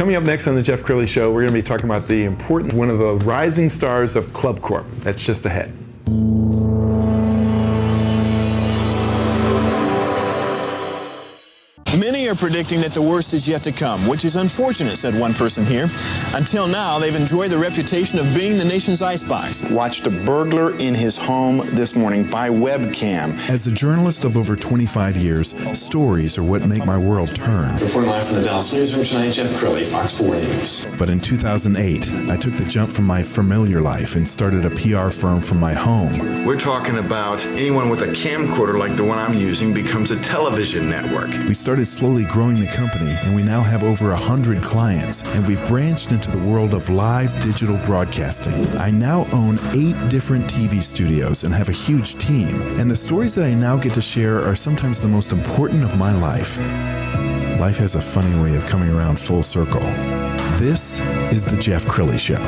Coming up next on the Jeff Crilley Show, we're going to be talking about one of the rising stars of ClubCorp. That's just ahead. Many are predicting that the worst is yet to come, which is unfortunate, said one person here. Until now, they've enjoyed the reputation of being the nation's icebox. Watched a burglar in his home this morning by webcam. As a journalist of over 25 years, stories are what make my world turn. Reporting live from the Dallas newsroom tonight, Jeff Crilley, Fox 4 News. But in 2008, I took the jump from my familiar life and started a PR firm from my home. We're talking about anyone with a camcorder like the one I'm using becomes a television network. We started slowly growing the company, and we now have over 100 clients, and we've branched into the world of live digital broadcasting. I now own 8 different TV studios and have a huge team, and the stories that I now get to share are sometimes the most important of my life. Life has a funny way of coming around full circle. This is the Jeff Crilley Show.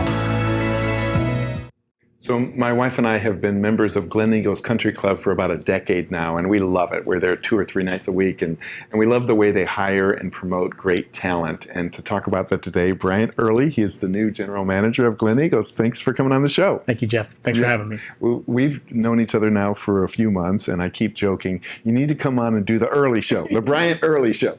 So my wife and I have been members of GlenEagles Country Club for about a decade now, and we love it. We're there 2 or 3 nights a week, and we love the way they hire and promote great talent. And to talk about that today, Bryant Early, he is the new general manager of GlenEagles. Thanks for coming on the show. Thank you, Jeff. Thanks for having me. We've known each other now for a few months, and I keep joking, you need to come on and do the Early Show, the Bryant Early Show.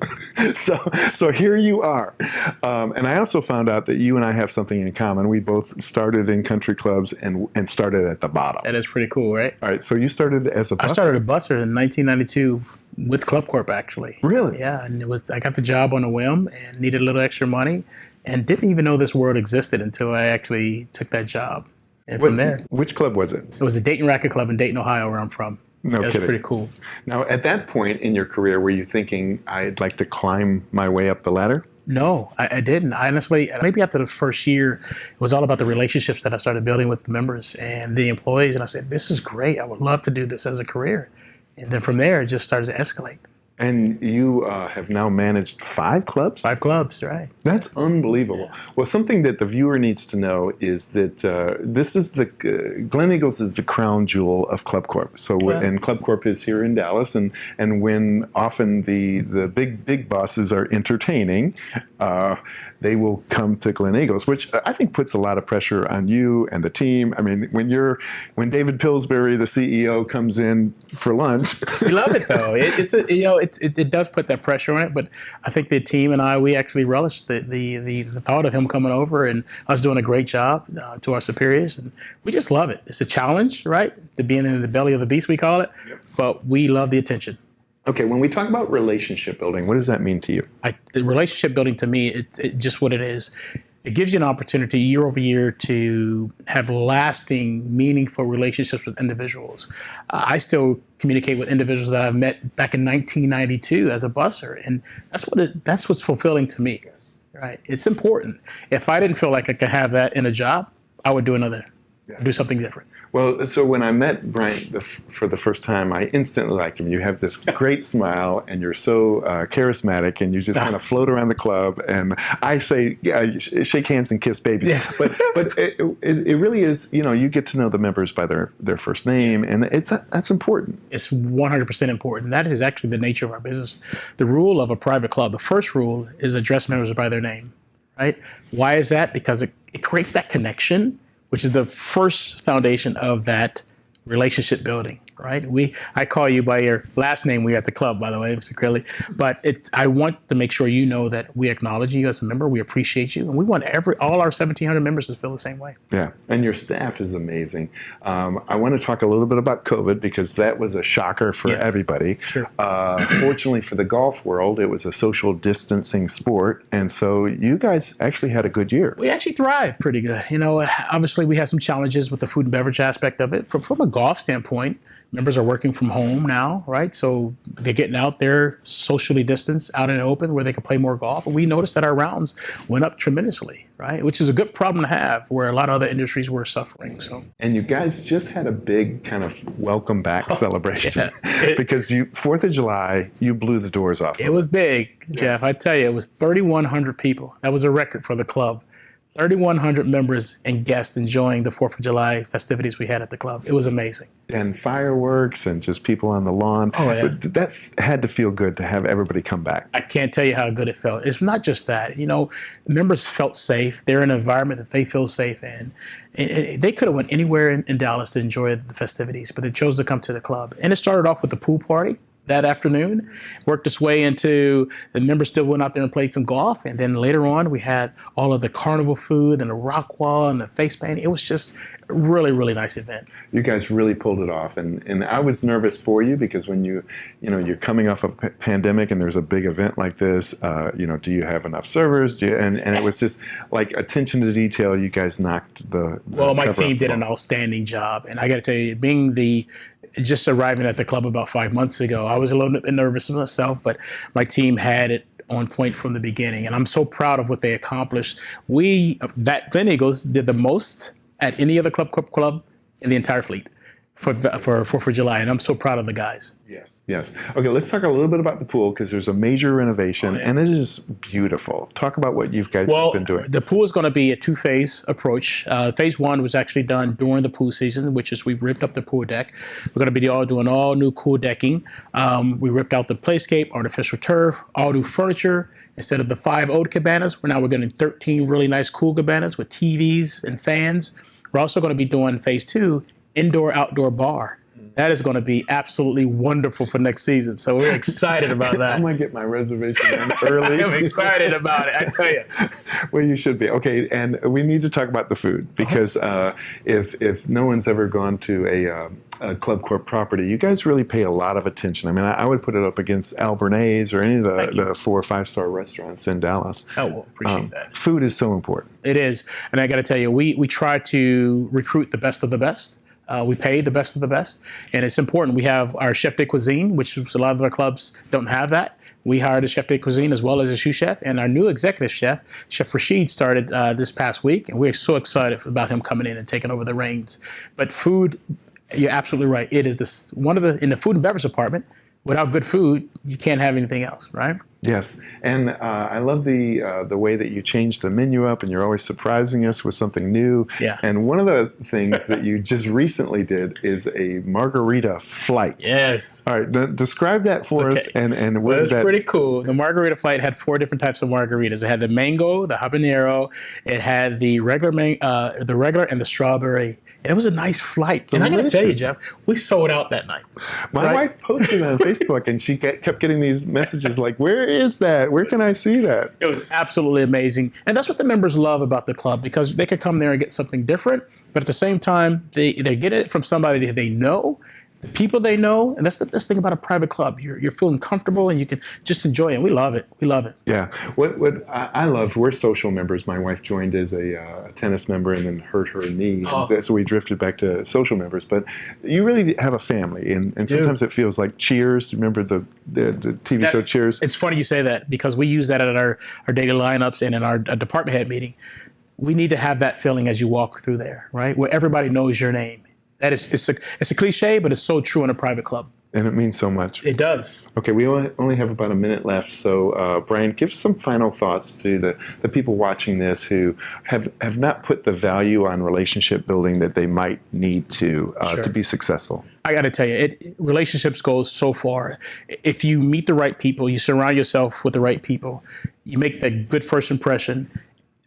So here you are. And I also found out that you and I have something in common. We both started in country clubs and started at the bottom. That is pretty cool, right? All right, so you started as a busser? I started a busser in 1992 with ClubCorp, actually. Really? Yeah, and I got the job on a whim and needed a little extra money and didn't even know this world existed until I actually took that job. And from there. Which club was it? It was the Dayton Racket Club in Dayton, Ohio, where I'm from. No kidding. It was pretty cool. Now, at that point in your career, were you thinking, I'd like to climb my way up the ladder? No, I didn't. Honestly, maybe after the first year, it was all about the relationships that I started building with the members and the employees. And I said, this is great. I would love to do this as a career. And then from there, it just started to escalate. And you have now managed 5 clubs? 5 clubs, right. That's unbelievable. Yeah. Well, something that the viewer needs to know is that this is GlenEagles is the crown jewel of ClubCorp. So, and ClubCorp is here in Dallas, and when often the big bosses are entertaining, they will come to GlenEagles, which I think puts a lot of pressure on you and the team. I mean, when David Pillsbury, the CEO, comes in for lunch, we love it though. It does put that pressure on it, but I think the team and we actually relish the thought of him coming over and us doing a great job to our superiors, and we just love it. It's a challenge, right? To being in the belly of the beast, we call it, but we love the attention. Okay, when we talk about relationship building, what does that mean to you? Relationship building to me, it's just what it is. It gives you an opportunity year over year to have lasting, meaningful relationships with individuals. I still communicate with individuals that I've met back in 1992 as a busser, and that's what's fulfilling to me. Right? It's important. If I didn't feel like I could have that in a job, I would do do something different. Well, so when I met Bryant for the first time, I instantly liked him. You have this great smile, and you're so charismatic, and you just kind of float around the club. And I say, shake hands and kiss babies. Yeah. But it really is, you get to know the members by their first name, and that's important. It's 100% important. That is actually the nature of our business. The rule of a private club, the first rule is address members by their name, right? Why is that? Because it creates that connection, which is the first foundation of that relationship building, right? I call you by your last name. We're at the club, by the way, Mr. Crilley. But I want to make sure you know that we acknowledge you as a member. We appreciate you, and we want all our 1,700 members to feel the same way. Yeah, and your staff is amazing. I want to talk a little bit about COVID because that was a shocker for everybody. Sure. Fortunately for the golf world, it was a social distancing sport, and so you guys actually had a good year. We actually thrived pretty good. Obviously we had some challenges with the food and beverage aspect of it. From a golf standpoint, members are working from home now, right? So they're getting out there socially distanced, out in the open where they can play more golf. And we noticed that our rounds went up tremendously, right? Which is a good problem to have where a lot of other industries were suffering. So. And you guys just had a big kind of welcome back celebration because 4th of July, you blew the doors off. It was big, Jeff. I tell you, it was 3,100 people. That was a record for the club. 3,100 members and guests enjoying the 4th of July festivities we had at the club. It was amazing. And fireworks and just people on the lawn. Oh, yeah. But that had to feel good to have everybody come back. I can't tell you how good it felt. It's not just that. Members felt safe. They're in an environment that they feel safe in. And they could have went anywhere in Dallas to enjoy the festivities, but they chose to come to the club. And it started off with the pool party that afternoon, worked its way into the members still went out there and played some golf. And then later on, we had all of the carnival food and the rock wall and the face painting. It was just a really, really nice event. You guys really pulled it off. And I was nervous for you because when you're coming off of a pandemic and there's a big event like this, do you have enough servers? And it was just like attention to detail. You guys knocked the Well, my cover team off the did ball. an outstanding job. And I got to tell you, just arriving at the club about 5 months ago, I was a little bit nervous myself, but my team had it on point from the beginning. And I'm so proud of what they accomplished. GlenEagles did the most at any other ClubCorp club in the entire fleet for 4th of July. And I'm so proud of the guys. Yes. Okay, let's talk a little bit about the pool because there's a major renovation and it is beautiful. Talk about what you guys have been doing. The pool is going to be a 2-phase approach. Phase 1 was actually done during the pool season, which is we ripped up the pool deck. We're going to be doing all new cool decking. We ripped out the playscape, artificial turf, all new furniture. Instead of the 5 old cabanas, we're getting 13 really nice cool cabanas with TVs and fans. We're also going to be doing phase 2, indoor-outdoor bar. That is going to be absolutely wonderful for next season. So we're excited about that. I'm going to get my reservation in early. I'm excited about it, I tell you. Well, you should be. Okay, and we need to talk about the food because if no one's ever gone to a ClubCorp property, you guys really pay a lot of attention. I mean, I would put it up against Albernay's or any of the 4 or 5 star restaurants in Dallas. Oh, well, appreciate that. Food is so important. It is. And I got to tell you, we try to recruit the best of the best. We pay the best of the best, and it's important. We have our chef de cuisine, which a lot of our clubs don't have that. We hired a chef de cuisine as well as a sous chef, and our new executive chef, Chef Rashid, started this past week, and we're so excited about him coming in and taking over the reins. But food, you're absolutely right. It is in the food and beverage department. Without good food, you can't have anything else, right? Yes, and I love the way that you change the menu up, and you're always surprising us with something new. Yeah. And one of the things that you just recently did is a margarita flight. Yes. All right, describe that for us, and where It was that. pretty cool. The margarita flight had 4 different types of margaritas. It had the mango, the habanero, it had the regular, and the strawberry. And it was a nice flight. And I got to tell you, Jeff, we sold out that night. My wife posted it on Facebook, and she kept getting these messages like, "Where is that? Where can I see that?" It was absolutely amazing. And that's what the members love about the club, because they could come there and get something different, but at the same time, they get it from somebody they know, the people they know, and that's the best thing about a private club. You're feeling comfortable and you can just enjoy it. We love it. We love it. Yeah. What I love, we're social members. My wife joined as a tennis member and then hurt her knee. Oh. And so we drifted back to social members. But you really have a family. And sometimes it feels like Cheers. Remember the TV show Cheers? It's funny you say that, because we use that at our daily lineups and in our department head meeting. We need to have that feeling as you walk through there, right? Where everybody knows your name. It's a cliche, but it's so true in a private club. And it means so much. It does. Okay, we only have about a minute left. So, Brian, give some final thoughts to the people watching this who have not put the value on relationship building that they might need to be successful. I got to tell you, relationships go so far. If you meet the right people, you surround yourself with the right people, you make that good first impression,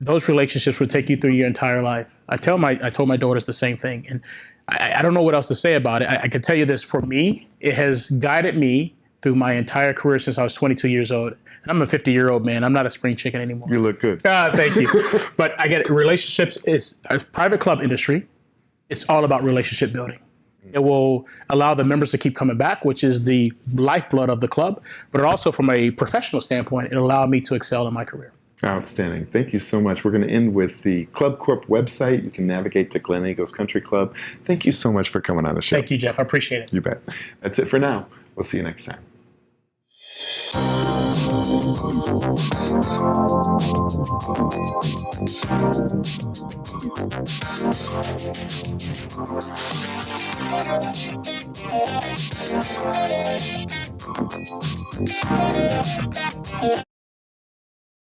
those relationships will take you through your entire life. I told my daughters the same thing. And I don't know what else to say about it. I can tell you this, for me, it has guided me through my entire career since I was 22 years old. And I'm a 50-year-old man. I'm not a spring chicken anymore. You look good. Thank you. But I get it. Relationships is a private club industry. It's all about relationship building. It will allow the members to keep coming back, which is the lifeblood of the club. But it also, from a professional standpoint, it allowed me to excel in my career. Outstanding. Thank you so much. We're going to end with the ClubCorp website. You can navigate to GlenEagles Country Club. Thank you so much for coming on the show. Thank you, Jeff. I appreciate it. You bet. That's it for now. We'll see you next time.